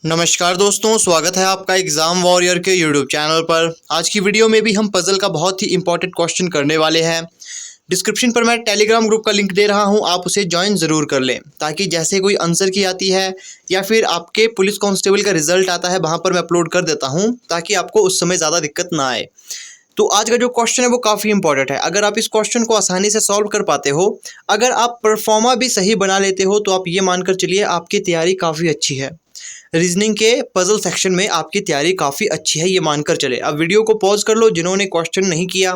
नमस्कार दोस्तों, स्वागत है आपका एग्ज़ाम वॉरियर के यूट्यूब चैनल पर। आज की वीडियो में भी हम पज़ल का बहुत ही इंपॉर्टेंट क्वेश्चन करने वाले हैं। डिस्क्रिप्शन पर मैं टेलीग्राम ग्रुप का लिंक दे रहा हूं, आप उसे ज्वाइन ज़रूर कर लें ताकि जैसे कोई आंसर की आती है या फिर आपके पुलिस कांस्टेबल का रिजल्ट आता है वहां पर मैं अपलोड कर देता हूं ताकि आपको उस समय ज़्यादा दिक्कत ना आए। तो आज का जो क्वेश्चन है वो काफ़ी इंपॉर्टेंट है। अगर आप इस क्वेश्चन को आसानी से सॉल्व कर पाते हो, अगर आप परफॉर्मा भी सही बना लेते हो, तो आप ये मानकर चलिए आपकी तैयारी काफ़ी अच्छी है। रीजनिंग के पजल सेक्शन में आपकी तैयारी काफ़ी अच्छी है, ये मानकर चले। अब वीडियो को पॉज कर लो जिन्होंने क्वेश्चन नहीं किया,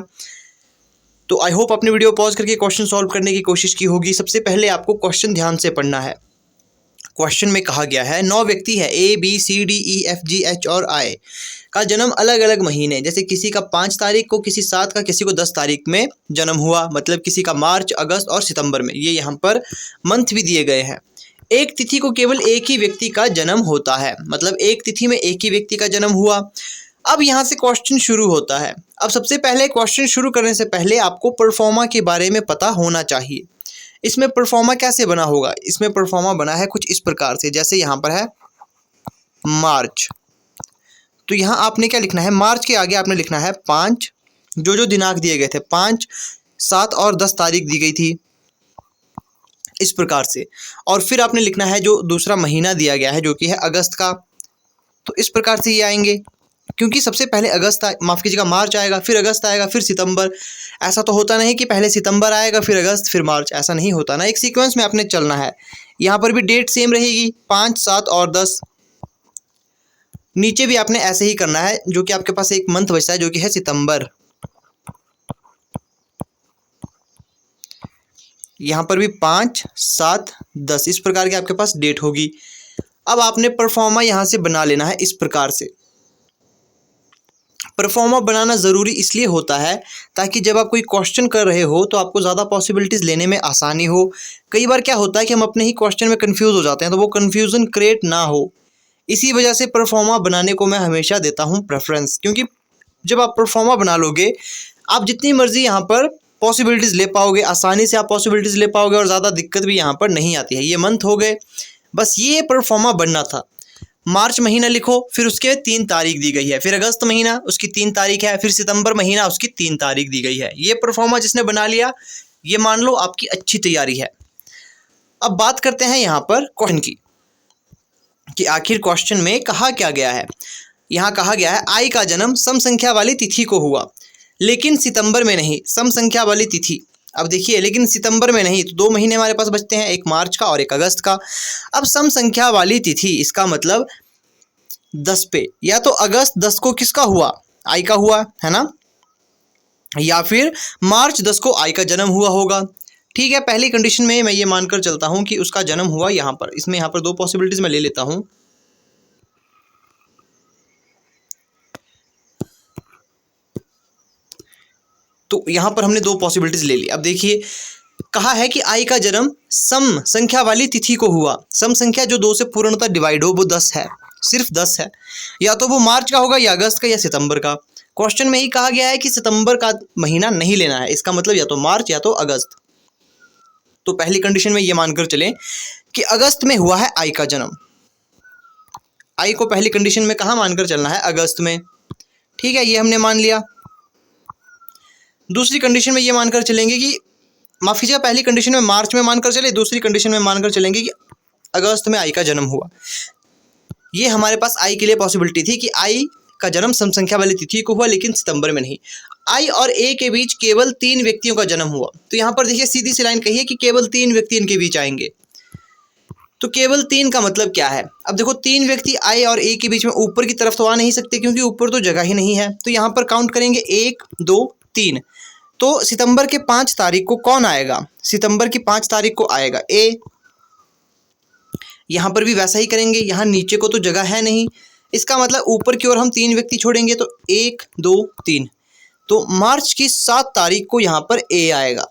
तो आई होप अपनी वीडियो पॉज करके क्वेश्चन सॉल्व करने की कोशिश की होगी। सबसे पहले आपको क्वेश्चन ध्यान से पढ़ना है। क्वेश्चन में कहा गया है 9 व्यक्ति है ABCDEFGH और I का जन्म अलग अलग महीने, जैसे किसी का 5 तारीख को, किसी 7 का, किसी को 10 तारीख में जन्म हुआ, मतलब किसी का मार्च, अगस्त और सितंबर में। ये यहाँ पर मंथ भी दिए गए हैं। एक तिथि को केवल एक ही व्यक्ति का जन्म होता है, मतलब एक तिथि में एक ही व्यक्ति का जन्म हुआ। अब यहाँ से क्वेश्चन शुरू होता है। अब सबसे पहले क्वेश्चन शुरू करने से पहले आपको परफॉर्मा के बारे में पता होना चाहिए। इसमें परफॉर्मा कैसे बना होगा? इसमें परफॉर्मा बना है कुछ इस प्रकार से, जैसे यहाँ पर है मार्च, तो यहाँ आपने क्या लिखना है? मार्च के आगे आपने लिखना है 5, जो दिनांक दिए गए थे 5, 7 और 10 तारीख दी गई थी, इस प्रकार से। और फिर आपने लिखना है जो दूसरा महीना दिया गया है जो कि है अगस्त का, तो इस प्रकार से ये आएंगे, क्योंकि सबसे पहले माफ़ कीजिएगा मार्च आएगा, फिर अगस्त आएगा, फिर सितंबर। ऐसा तो होता नहीं कि पहले सितंबर आएगा फिर अगस्त फिर मार्च, ऐसा नहीं होता ना। एक सीक्वेंस में आपने चलना है। यहाँ पर भी डेट सेम रहेगी 5, 7 और 10। नीचे भी आपने ऐसे ही करना है, जो कि आपके पास एक मंथ बचता है जो कि है सितंबर। यहाँ पर भी 5, 7, 10 इस प्रकार की आपके पास डेट होगी। अब आपने परफॉर्मा यहाँ से बना लेना है इस प्रकार से। परफॉर्मा बनाना ज़रूरी इसलिए होता है ताकि जब आप कोई क्वेश्चन कर रहे हो तो आपको ज़्यादा पॉसिबिलिटीज़ लेने में आसानी हो। कई बार क्या होता है कि हम अपने ही क्वेश्चन में कंफ्यूज हो जाते हैं, तो वो कन्फ्यूज़न क्रिएट ना हो, इसी वजह से परफॉर्मा बनाने को मैं हमेशा देता हूँ प्रेफरेंस। क्योंकि जब आप परफॉर्मा बना लोगे, आप जितनी मर्जी यहाँ पर पॉसिबिलिटीज़ ले पाओगे, आसानी से आप पॉसिबिलिटीज़ ले पाओगे और ज़्यादा दिक्कत भी यहाँ पर नहीं आती है। ये मंथ हो गए, बस ये परफॉर्मा बनना था। मार्च महीना लिखो, फिर उसके 3 तारीख दी गई है, फिर अगस्त महीना उसकी 3 तारीख है, फिर सितंबर महीना उसकी 3 तारीख दी गई है। ये परफॉर्मा जिसने बना लिया, ये मान लो आपकी अच्छी तैयारी है। अब बात करते हैं यहाँ पर क्वेश्चन की, कि आखिर क्वेश्चन में कहा क्या गया है। यहाँ कहा गया है आई का जन्म सम संख्या वाली तिथि को हुआ, लेकिन सितंबर में नहीं। सम संख्या वाली तिथि, अब देखिए, लेकिन सितंबर में नहीं, तो 2 महीने हमारे पास बचते हैं, एक मार्च का और एक अगस्त का। अब सम संख्या वाली तिथि, इसका मतलब 10 पे, या तो अगस्त 10 को किसका हुआ? आई का हुआ है ना, या फिर मार्च 10 को आई का जन्म हुआ होगा। ठीक है, पहली कंडीशन में मैं ये मानकर चलता हूँ कि उसका जन्म हुआ यहाँ पर। इसमें यहाँ पर 2 पॉसिबिलिटीज़ मैं ले लेता हूँ। तो यहाँ पर हमने 2 पॉसिबिलिटीज़ ले ली। अब देखिए, कहा है कि आई का जन्म सम संख्या वाली तिथि को हुआ। सम संख्या जो 2 से पूर्णतः डिवाइड हो वो 10 है, सिर्फ 10 है। या तो वो मार्च का होगा, या अगस्त का, या सितंबर का। क्वेश्चन में ही कहा गया है कि सितंबर का महीना नहीं लेना है, इसका मतलब या तो मार्च या तो अगस्त। तो पहली कंडीशन में ये मानकर चलें कि अगस्त में हुआ है आई का जन्म। आई को पहली कंडीशन में कहाँ मानकर चलना है? अगस्त में। ठीक है, ये हमने मान लिया। दूसरी कंडीशन में ये मानकर चलेंगे कि, माफ़ कीजिएगा, पहली कंडीशन में मार्च में मानकर चले, दूसरी कंडीशन में मानकर चलेंगे कि अगस्त में आई का जन्म हुआ। ये हमारे पास आई के लिए पॉसिबिलिटी थी कि आई का जन्म सम संख्या वाली तिथि को हुआ, लेकिन सितंबर में नहीं। आई और ए के बीच केवल 3 व्यक्तियों का जन्म हुआ, तो यहाँ पर देखिए सीधी सी लाइन कही है कि केवल 3 व्यक्ति इनके बीच आएंगे। तो केवल 3 का मतलब क्या है? अब देखो, 3 व्यक्ति आई और ए के बीच में ऊपर की तरफ तो आ नहीं सकते, क्योंकि ऊपर तो जगह ही नहीं है। तो यहाँ पर काउंट करेंगे 1, 2, 3। तो सितंबर के 5 तारीख को कौन आएगा? सितंबर की 5 तारीख को आएगा ए। यहाँ पर भी वैसा ही करेंगे, यहाँ नीचे को तो जगह है नहीं, इसका मतलब ऊपर की ओर हम 3 व्यक्ति छोड़ेंगे, तो 1, 2, 3। तो मार्च की 7 तारीख को यहाँ पर ए आएगा।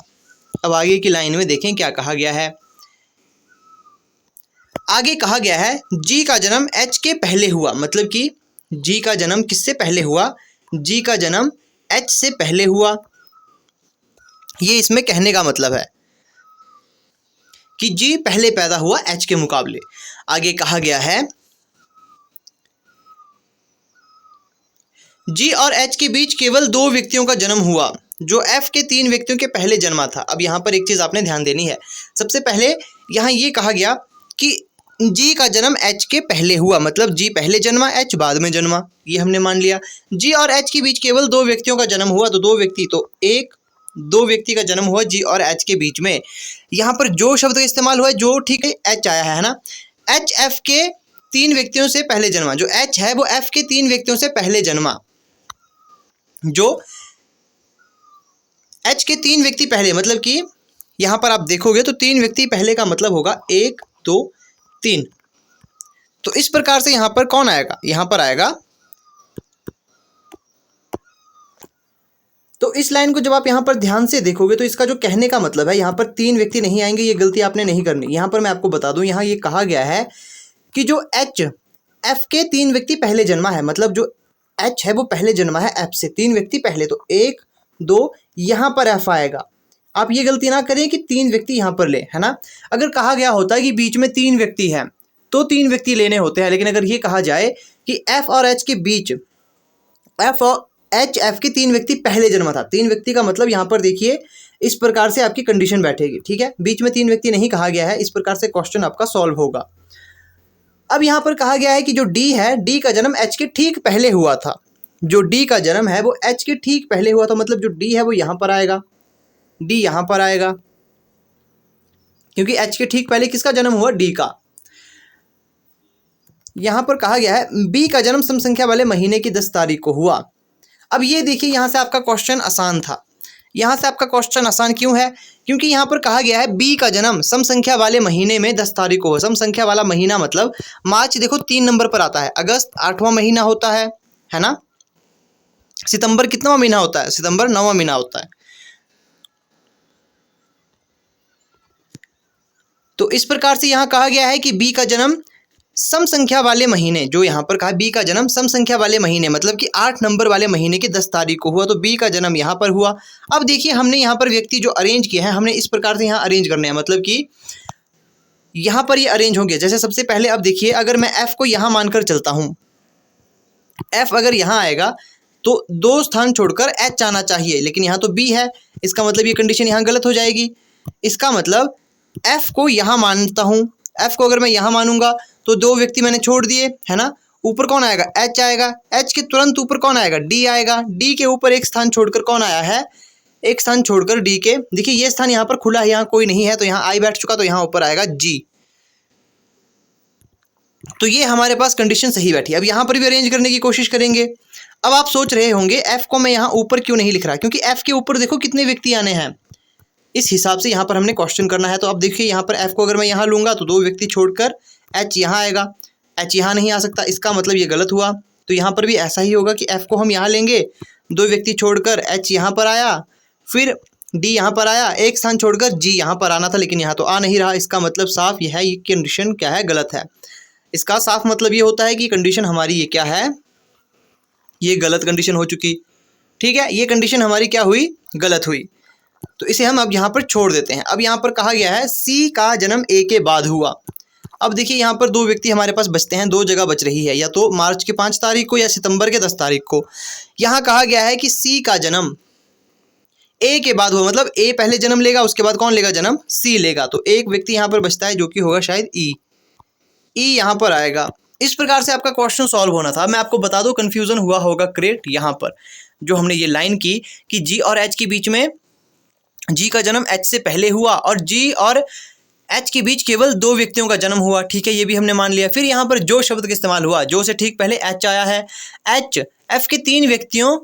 अब आगे की लाइन में देखें क्या कहा गया है। आगे कहा गया है जी का जन्म एच के पहले हुआ, मतलब कि जी का जन्म किससे पहले हुआ? जी का जन्म एच से पहले हुआ। ये इसमें कहने का मतलब है कि जी पहले पैदा हुआ एच के मुकाबले। आगे कहा गया है जी और एच के बीच केवल 2 व्यक्तियों का जन्म हुआ जो एफ के 3 व्यक्तियों के पहले जन्मा था। अब यहाँ पर एक चीज़ आपने ध्यान देनी है। सबसे पहले यहाँ ये कहा गया कि जी का जन्म एच के पहले हुआ, मतलब जी पहले जन्मा एच बाद में जन्मा, ये हमने मान लिया। जी और एच के बीच केवल 2 व्यक्तियों का जन्म हुआ, तो 2 व्यक्ति, तो 2 व्यक्ति का जन्म हुआ जी और एच के बीच में। यहाँ पर जो शब्द का इस्तेमाल हुआ है, जो, ठीक है, एच आया है ना। एच एफ के 3 व्यक्तियों से पहले जन्मा, जो एच है वो एफ के 3 व्यक्तियों से पहले जन्मा। जो एच के 3 व्यक्ति पहले, मतलब कि यहाँ पर आप देखोगे तो 3 व्यक्ति पहले का मतलब होगा 1 2 3। तो इस प्रकार से यहाँ पर कौन आएगा, यहाँ पर आएगा। तो इस लाइन को जब आप यहाँ पर ध्यान से देखोगे तो इसका जो कहने का मतलब है, यहाँ पर 3 व्यक्ति नहीं आएंगे, ये गलती आपने नहीं करनी। यहाँ पर मैं आपको बता दूं, यहाँ ये कहा गया है कि जो एच एफ के 3 व्यक्ति पहले जन्मा है, मतलब जो एच है वो पहले जन्मा है एफ से 3 व्यक्ति पहले, तो 1 2 यहाँ पर एफ आएगा। आप ये गलती ना करें कि 3 व्यक्ति यहाँ पर ले, है ना। अगर कहा गया होता है कि बीच में 3 व्यक्ति हैं तो 3 व्यक्ति लेने होते हैं, लेकिन अगर ये कहा जाए कि एफ और एच के बीच एफ और एच एफ के 3 व्यक्ति पहले जन्मा था, 3 व्यक्ति का मतलब यहाँ पर देखिए इस प्रकार से आपकी कंडीशन बैठेगी, ठीक है। बीच में 3 व्यक्ति नहीं कहा गया है, इस प्रकार से क्वेश्चन आपका सॉल्व होगा। अब यहाँ पर कहा गया है कि जो डी है, डी का जन्म एच के ठीक पहले हुआ था। जो डी का जन्म है वो एच के ठीक पहले हुआ था, मतलब जो डी है वो यहाँ पर आएगा, डी यहाँ पर आएगा, क्योंकि एच के ठीक पहले किसका जन्म हुआ, डी का। यहाँ पर कहा गया है बी का जन्म सम संख्या वाले महीने की 10 तारीख को हुआ। अब ये देखिए, यहाँ से आपका क्वेश्चन आसान था। यहाँ से आपका क्वेश्चन आसान क्यों है, क्योंकि यहाँ पर कहा गया है बी का जन्म सम संख्या वाले महीने में 10 तारीख को हो। सम संख्या वाला महीना मतलब मार्च देखो 3 नंबर पर आता है, अगस्त 8वां महीना होता है ना। सितंबर कितवां महीना होता है, सितंबर 9वां महीना होता है। तो इस प्रकार से यहाँ कहा गया है कि बी का जन्म सम संख्या वाले महीने, जो यहाँ पर कहा बी का जन्म सम संख्या वाले महीने मतलब कि 8 नंबर वाले महीने की 10 तारीख को हुआ, तो बी का जन्म यहाँ पर हुआ। अब देखिए, हमने यहाँ पर व्यक्ति जो अरेंज किए हैं, हमने इस प्रकार से यहाँ अरेंज करने हैं, मतलब कि यहाँ पर ये अरेंज होंगे। जैसे सबसे पहले अब देखिए, अगर मैं एफ को यहाँ मानकर चलता हूँ, एफ अगर यहाँ आएगा तो 2 स्थान छोड़कर एच आना चाहिए, लेकिन यहाँ तो बी है, इसका मतलब ये कंडीशन यहाँ गलत हो जाएगी। इसका मतलब एफ को यहाँ मानता हूँ, एफ को अगर मैं यहाँ मानूंगा तो 2 व्यक्ति मैंने छोड़ दिए, है ना। ऊपर कौन आएगा, एच आएगा, एच के तुरंत ऊपर कौन आएगा, डी आएगा, डी के ऊपर एक स्थान छोड़कर कौन आया है, एक स्थान छोड़कर डी के, देखिए ये स्थान यहाँ पर खुला है, यहाँ कोई नहीं है, तो यहाँ आई बैठ चुका, तो यहाँ ऊपर आएगा जी। तो ये हमारे पास कंडीशन सही बैठी। अब यहाँ पर भी अरेंज करने की कोशिश करेंगे। अब आप सोच रहे होंगे एफ को मैं यहाँ ऊपर क्यों नहीं लिख रहा, क्योंकि एफ के ऊपर देखो कितने व्यक्ति आने हैं, इस हिसाब से यहाँ पर हमने क्वेश्चन करना है। तो अब देखिए, यहाँ पर एफ को अगर मैं यहाँ लूँगा तो 2 व्यक्ति छोड़कर एच यहाँ आएगा, एच यहाँ नहीं आ सकता, इसका मतलब ये गलत हुआ। तो यहाँ पर भी ऐसा ही होगा कि एफ को हम यहाँ लेंगे, 2 व्यक्ति छोड़कर एच यहाँ पर आया, फिर डी यहाँ पर आया, एक स्थान छोड़कर जी यहाँ पर आना था, लेकिन यहाँ तो आ नहीं रहा। इसका मतलब साफ ये है, ये कंडीशन क्या है, गलत है। इसका साफ मतलब ये होता है कि कंडीशन हमारी ये क्या है, ये गलत कंडीशन हो चुकी, ठीक है। ये कंडीशन हमारी क्या हुई, गलत हुई। तो इसे हम अब यहाँ पर छोड़ देते हैं। अब यहाँ पर कहा गया है सी का जन्म ए के बाद हुआ। अब देखिए, यहाँ पर 2 व्यक्ति हमारे पास बचते हैं, 2 जगह बच रही है, या तो मार्च के 5 तारीख को या सितंबर के 10 तारीख को। यहाँ कहा गया है कि सी का जन्म ए के बाद हुआ, मतलब ए पहले जन्म लेगा, उसके बाद कौन लेगा जन्म, सी लेगा। तो एक व्यक्ति यहाँ पर बचता है जो कि होगा शायद ई यहाँ पर आएगा। इस प्रकार से आपका क्वेश्चन सॉल्व होना था। मैं आपको बता दूं, कंफ्यूजन हुआ होगा क्रिएट यहाँ पर, जो हमने ये लाइन की कि जी और एच के बीच में, जी का जन्म एच से पहले हुआ और जी और एच के बीच केवल 2 व्यक्तियों का जन्म हुआ, ठीक है, ये भी हमने मान लिया। फिर यहाँ पर जो शब्द का इस्तेमाल हुआ, जो से ठीक पहले एच आया है, एच एफ के 3 व्यक्तियों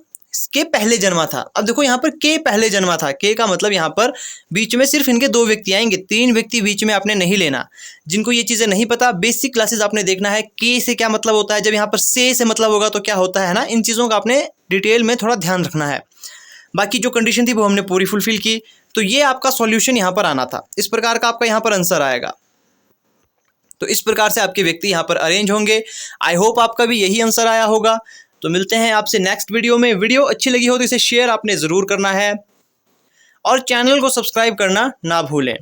के पहले जन्मा था। अब देखो, यहाँ पर के पहले जन्मा था, के का मतलब यहाँ पर बीच में सिर्फ इनके 2 व्यक्ति आएंगे, 3 व्यक्ति बीच में आपने नहीं लेना। जिनको ये चीज़ें नहीं पता, बेसिक क्लासेस आपने देखना है, के से क्या मतलब होता है, जब यहाँ पर से मतलब होगा तो क्या होता है ना, इन चीज़ों का आपने डिटेल में थोड़ा ध्यान रखना है। बाकी जो कंडीशन थी वो हमने पूरी फुलफिल की। तो ये आपका सॉल्यूशन यहाँ पर आना था, इस प्रकार का आपका यहाँ पर आंसर आएगा। तो इस प्रकार से आपके व्यक्ति यहाँ पर अरेंज होंगे। आई होप आपका भी यही आंसर आया होगा। तो मिलते हैं आपसे नेक्स्ट वीडियो में। वीडियो अच्छी लगी हो तो इसे शेयर आपने ज़रूर करना है और चैनल को सब्सक्राइब करना ना भूलें।